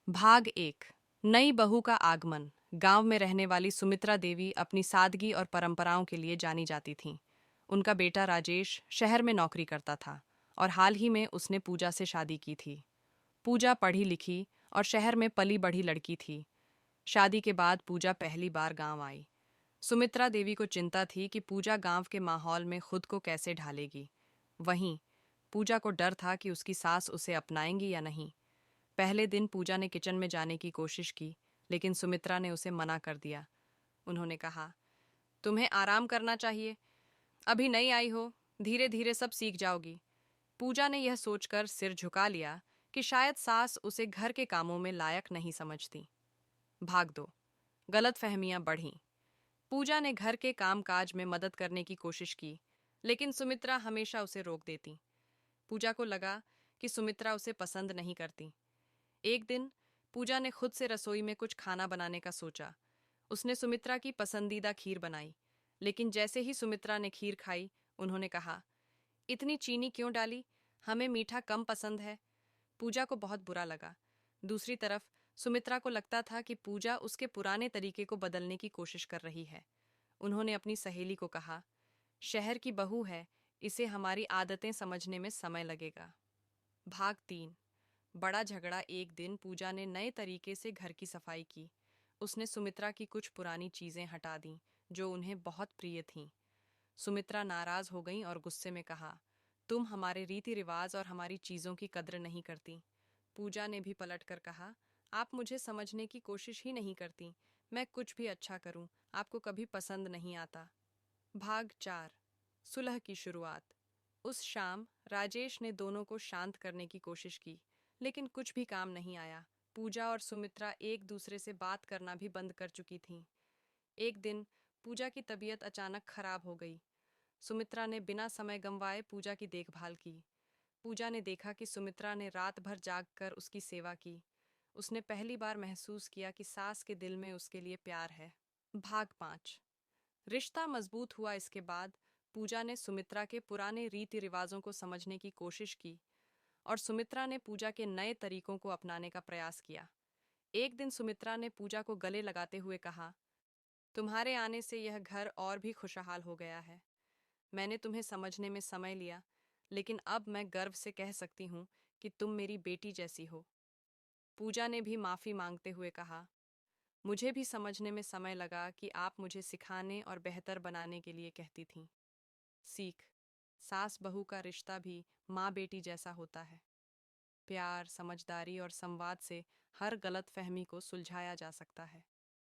भाग एक। नई बहू का आगमन। गांव में रहने वाली सुमित्रा देवी अपनी सादगी और परंपराओं के लिए जानी जाती थीं। उनका बेटा राजेश शहर में नौकरी करता था और हाल ही में उसने पूजा से शादी की थी। पूजा पढ़ी लिखी और शहर में पली बढ़ी लड़की थी। शादी के बाद पूजा पहली बार गांव आई। सुमित्रा देवी को चिंता थी कि पूजा गांव के माहौल में खुद को कैसे ढालेगी। वहीं पूजा को डर था कि उसकी सास उसे अपनाएंगी या नहीं। पहले दिन पूजा ने किचन में जाने की कोशिश की, लेकिन सुमित्रा ने उसे मना कर दिया। उन्होंने कहा, तुम्हें आराम करना चाहिए, अभी नई आई हो, धीरे धीरे सब सीख जाओगी। पूजा ने यह सोचकर सिर झुका लिया कि शायद सास उसे घर के कामों में लायक नहीं समझती। भाग दो। गलतफहमियां बढ़ीं। पूजा ने घर के कामकाज में मदद करने की कोशिश की, लेकिन सुमित्रा हमेशा उसे रोक देती। पूजा को लगा कि सुमित्रा उसे पसंद नहीं करती। एक दिन पूजा ने खुद से रसोई में कुछ खाना बनाने का सोचा। उसने सुमित्रा की पसंदीदा खीर बनाई, लेकिन जैसे ही सुमित्रा ने खीर खाई, उन्होंने कहा, इतनी चीनी क्यों डाली, हमें मीठा कम पसंद है। पूजा को बहुत बुरा लगा। दूसरी तरफ सुमित्रा को लगता था कि पूजा उसके पुराने तरीके को बदलने की कोशिश कर रही है। उन्होंने अपनी सहेली को कहा, शहर की बहू है, इसे हमारी आदतें समझने में समय लगेगा। भाग तीन। बड़ा झगड़ा। एक दिन पूजा ने नए तरीके से घर की सफाई की। उसने सुमित्रा की कुछ पुरानी चीजें हटा दीं, जो उन्हें बहुत प्रिय थीं। सुमित्रा नाराज हो गई और गुस्से में कहा, तुम हमारे रीति रिवाज और हमारी चीजों की कद्र नहीं करती। पूजा ने भी पलटकर कहा, आप मुझे समझने की कोशिश ही नहीं करती। मैं कुछ भी अच्छा करूं, आपको कभी पसंद नहीं आता। भाग चार। सुलह की शुरुआत। उस शाम राजेश ने दोनों को शांत करने की कोशिश की, लेकिन कुछ भी काम नहीं आया। पूजा और सुमित्रा एक दूसरे से बात करना भी बंद कर चुकी थीं। एक दिन पूजा की तबीयत अचानक खराब हो गई। सुमित्रा ने बिना समय गंवाए पूजा की देखभाल की। पूजा ने देखा कि सुमित्रा ने रात भर जागकर उसकी सेवा की। उसने पहली बार महसूस किया कि सास के दिल में उसके लिए प्यार है। भाग पाँच। रिश्ता मजबूत हुआ। इसके बाद पूजा ने सुमित्रा के पुराने रीति रिवाजों को समझने की कोशिश की और सुमित्रा ने पूजा के नए तरीकों को अपनाने का प्रयास किया। एक दिन सुमित्रा ने पूजा को गले लगाते हुए कहा, तुम्हारे आने से यह घर और भी खुशहाल हो गया है। मैंने तुम्हें समझने में समय लिया, लेकिन अब मैं गर्व से कह सकती हूँ कि तुम मेरी बेटी जैसी हो। पूजा ने भी माफी मांगते हुए कहा, मुझे भी समझने में समय लगा कि आप मुझे सिखाने और बेहतर बनाने के लिए कहती थीं। सीख। सास बहू का रिश्ता भी माँ बेटी जैसा होता है। प्यार, समझदारी और संवाद से हर गलत फहमी को सुलझाया जा सकता है।